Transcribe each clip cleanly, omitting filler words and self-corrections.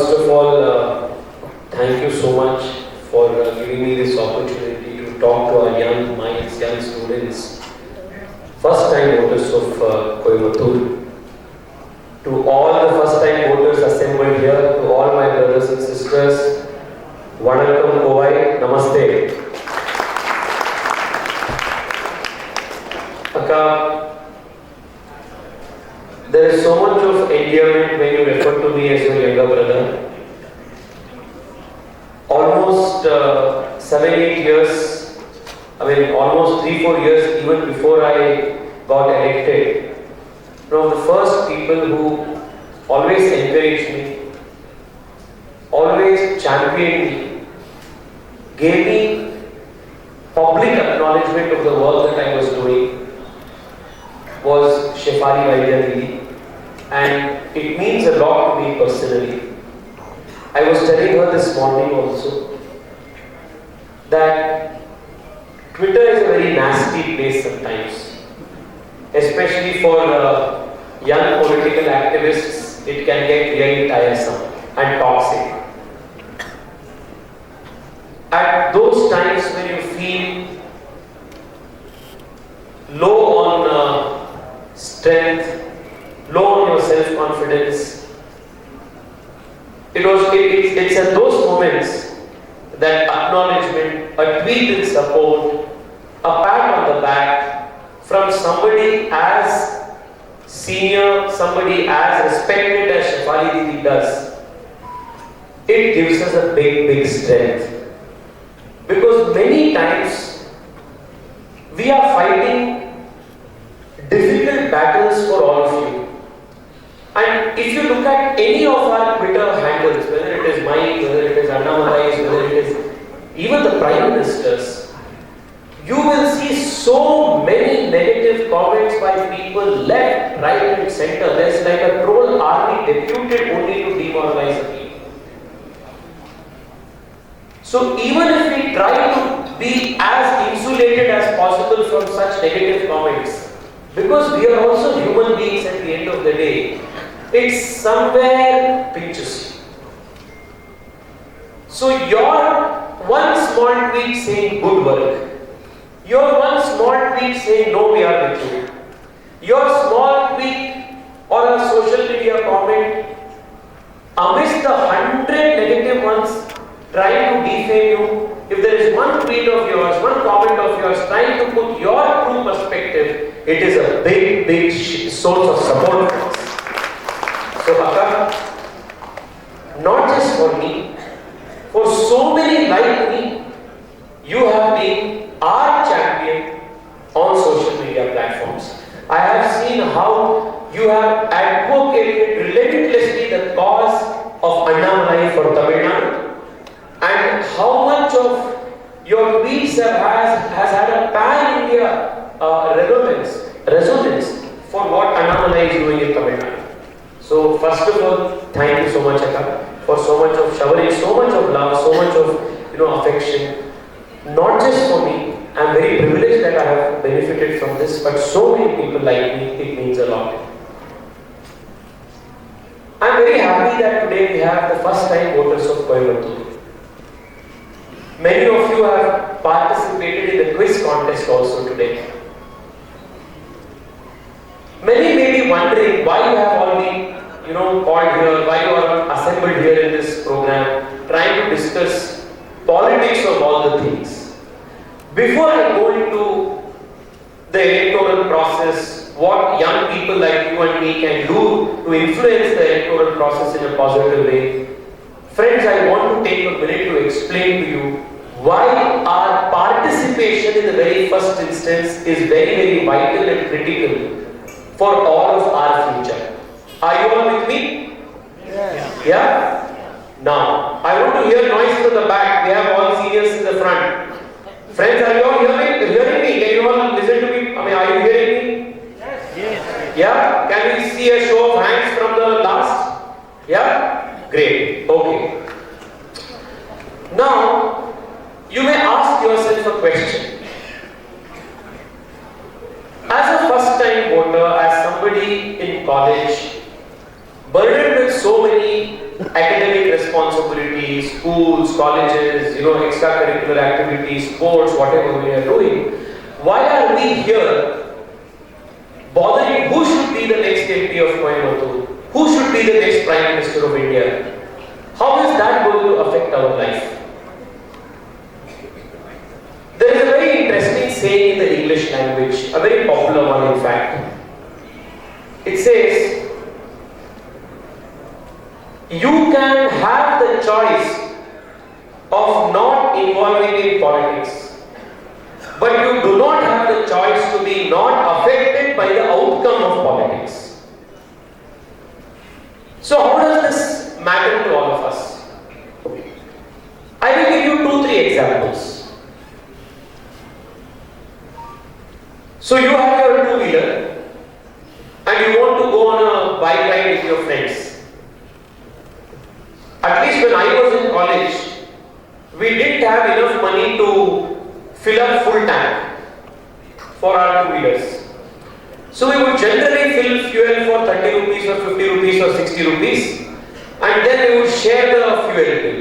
first of all, thank you so much for giving me this opportunity to talk to our young minds, young students, first time voters of Coimbatore. To all the first time voters assembled here, to all my brothers and sisters, Vanakkam Kovai, Namaste. Akka, there is so much of endearment when you refer to me as your younger brother. Almost 7-8 years, almost 3-4 years even before I got elected, one of the first people who always encouraged me, always championed me, gave me public acknowledgement of the work that I was doing was Shefali Vaidya, and it means a lot to me personally. I was telling her this morning also that Twitter is a very nasty place sometimes, especially for young political activists. It can get really tiresome and toxic. At those times when you feel low on strength, low on your self-confidence, it's at those moments that acknowledgement, a tweet in support, a pat on the back from somebody as senior, somebody as respected as Shefali Didi does, it gives us a big strength. Because many times we are fighting difficult battles for all of you. And if you look at any of our Twitter handles, whether it is mine, whether it is Annamalai's, whether it is even the Prime Minister's, you will see so many negative comments by people left, right and center. There's like a troll army deputed only to demoralize the people. So even if we try to be as insulated as possible from such negative comments, because we are also human beings at the end of the day, it somewhere pinches you. So your one small tweet saying good work, your one small tweet saying no, we are with you, your small tweet or a social media comment amidst the 100 negative ones trying to defame you, if there is one tweet of yours, one comment of yours trying to put your true perspective, it is a big source of support for us. So Akka, not just for me, for so many like me, you have been our champion on social media platforms. I have seen how you have advocated relentlessly the cause of Annamalai for Tamil Nadu, and how much of your tweets has had a pan-India resonance for what Annamalai is doing in Tamil Nadu. So first of all, thank you so much, Akka, for so much of showering, so much of love, so much of affection. Not just for me, I'm very privileged that I have benefited from this, but so many people like me, it means a lot. I'm very happy that today we have the first time voters of Coimbatore. Many of you have participated in the quiz contest also today. Many may be wondering why you have all been called here, why you are assembled here in this program, trying to discuss politics of all the things. Before I go into the electoral process, what young people like you and me can do to influence the electoral process in a positive way, friends, I want to take a minute to explain to you why our participation in the very first instance is very vital and critical for all of our future. Are you all with me? Yes. Yeah? Now, I want to hear noise from the back. We have all seniors in the front. Friends, are you all hearing me? Can you all listen to me? Are you hearing me? Yes. Yeah? Can we see a show of hands from the last? Yeah? Great. Okay. Now, you may ask yourself a question. As a first-time voter, as somebody in college, burdened with so many academic take responsibilities, schools, colleges, extracurricular activities, sports, whatever we are doing, why are we here bothering who should be the next MP of Coimbatore? Who should be the next Prime Minister of India? How is that going to affect our life? There is a very interesting saying in the English language, a very popular one in fact. It says, you can have the choice of not involving in politics, but you do not have the choice to be not affected by the outcome of politics. So how does this matter to all of us? I will give you 2-3 examples. So you have your two-wheeler and you want to go on a bike ride with your friends. At least when I was in college, we didn't have enough money to fill up full tank for our two-wheelers. So we would generally fill fuel for 30 rupees or 50 rupees or 60 rupees and then we would share the fuel bill.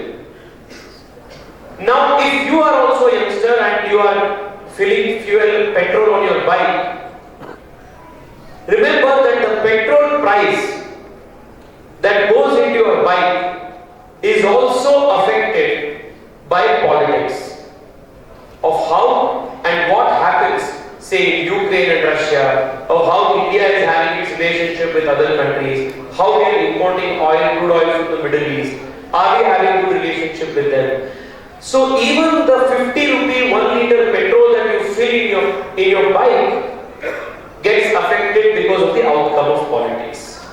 Now if you are also a youngster and you are filling petrol on your bike, remember that the petrol price that goes into your bike is also affected by politics of how and what happens, say in Ukraine and Russia, of how India is having its relationship with other countries, how we are importing oil, crude oil from the Middle East, are we having good relationship with them? So even the 50 rupee 1 liter petrol that you fill in your bike gets affected because of the outcome of politics.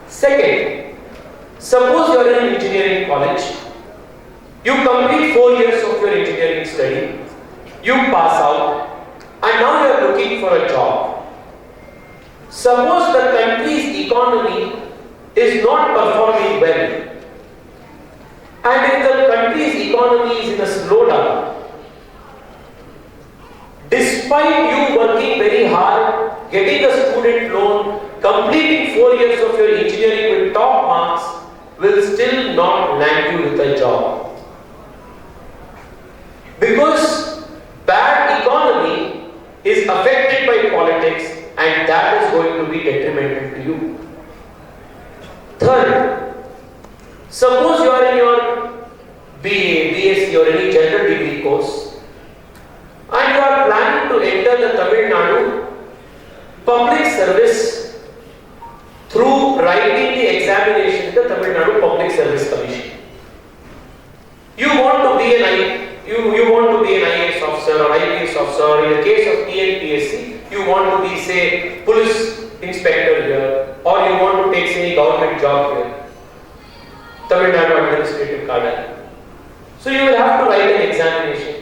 Second, suppose you are in an engineering college, you complete 4 years of your engineering study, you pass out, and now you are looking for a job. Suppose the country's economy is not performing well, and if the country's economy is in a slowdown, despite you working very hard, getting a student loan, completing 4 years of your engineering with top marks, will still not land you with a job. Because bad economy is affected by politics and that is going to be detrimental to you. Third, suppose you are in your BA, BSc or any general degree course and you are planning to enter the Tamil Nadu public service through writing the examination in the Tamil Nadu Public Service Commission. You want to be an IAS officer or IPS officer, or in the case of TNPSC, you want to be, say, police inspector here, or you want to take any government job here, Tamil Nadu administrative cadre. So you will have to write an examination.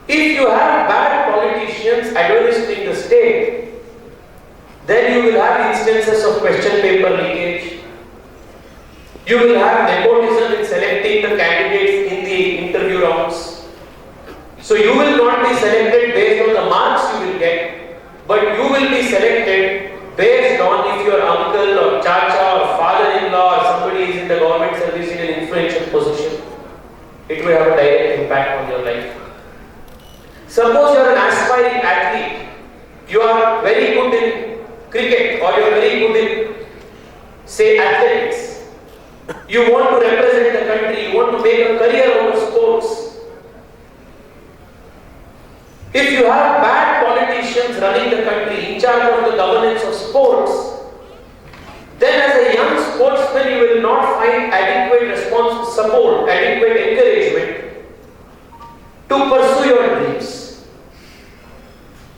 If you have bad politicians administering the state, then you will have instances of question paper leakage. You will have nepotism in selecting the candidates in the interview rounds. So you will not be selected based on the marks you will get, but you will be selected based on if your uncle or chacha or father-in-law or somebody is in the government service in an influential position. It will have a direct impact on your life. Suppose you are an aspiring athlete, you are very good in cricket or you are very good in, say, athletics. You want to represent the country, you want to make a career out of sports. If you have bad politicians running the country in charge of the governance of sports, then as a young sportsman you will not find adequate support, adequate encouragement to pursue your dreams.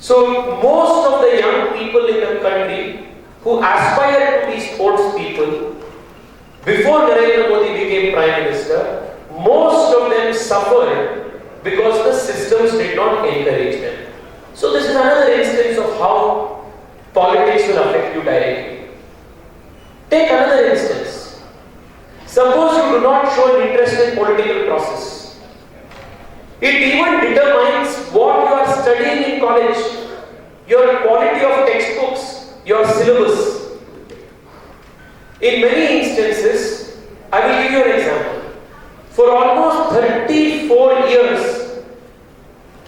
So most of the young people in the country who aspire to be sports people, before Narendra Modi became Prime Minister, most of them suffered because the systems did not encourage them. So this is another instance of how politics will affect you directly. Take another instance. Suppose you do not show an interest in political process. It even determines what you are studying in college, your quality of textbooks, your syllabus. In many instances, I will give you an example. For almost 34 years,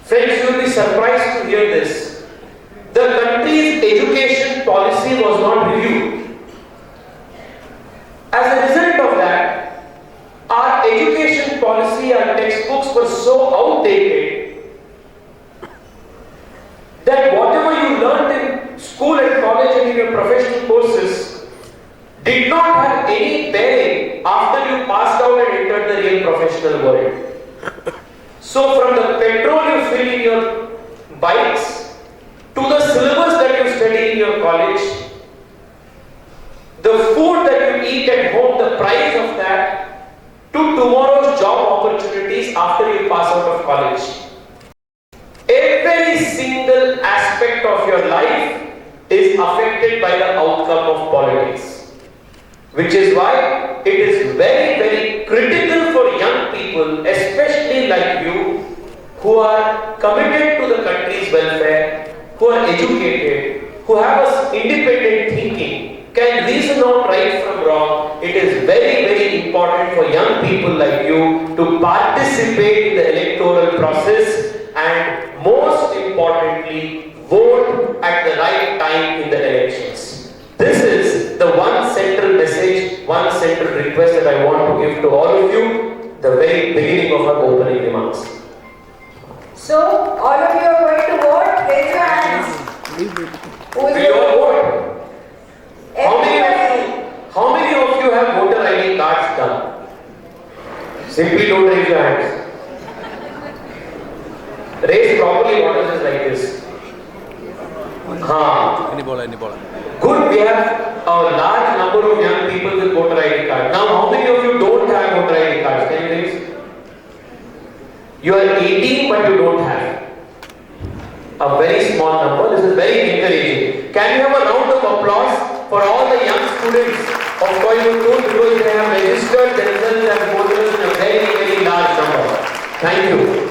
friends, you will be surprised to hear this. The country's education policy was not reviewed. As a result of that, our education policy, our textbooks were so outdated that whatever you learned in school and college and in your professional courses did not have any bearing after you passed out and entered the real professional world. So from the petrol you fill in your bikes to the syllabus that you study in your college, the food that you eat at home, the price of that, to tomorrow's job opportunities after you pass out of college. Every single aspect of your life is affected by the outcome of politics. Which is why it is very, very critical for young people, especially like you, who are committed to the country's welfare, who are educated, who have an independent thinking, can reason out right from wrong. It is very, very important for young people like you to participate in the electoral process and most importantly, vote at the right time in the elections. This is the one central message, one central request that I want to give to all of you, the very beginning of our opening remarks. So, all of you are going to vote? Raise your hands. Who is Will you all vote? How many of you have voter ID cards done? Simply don't raise your hands. Raise properly, what is this like this? Good, we have a large number of young people with voter ID cards. Now, how many of you don't have voter ID cards? Can you raise? You are 18 but you don't have. A very small number. This is very encouraging. Can you have a round of applause for all the young students of Coimbatore because they have registered themselves as voters in a very, very large number. Thank you.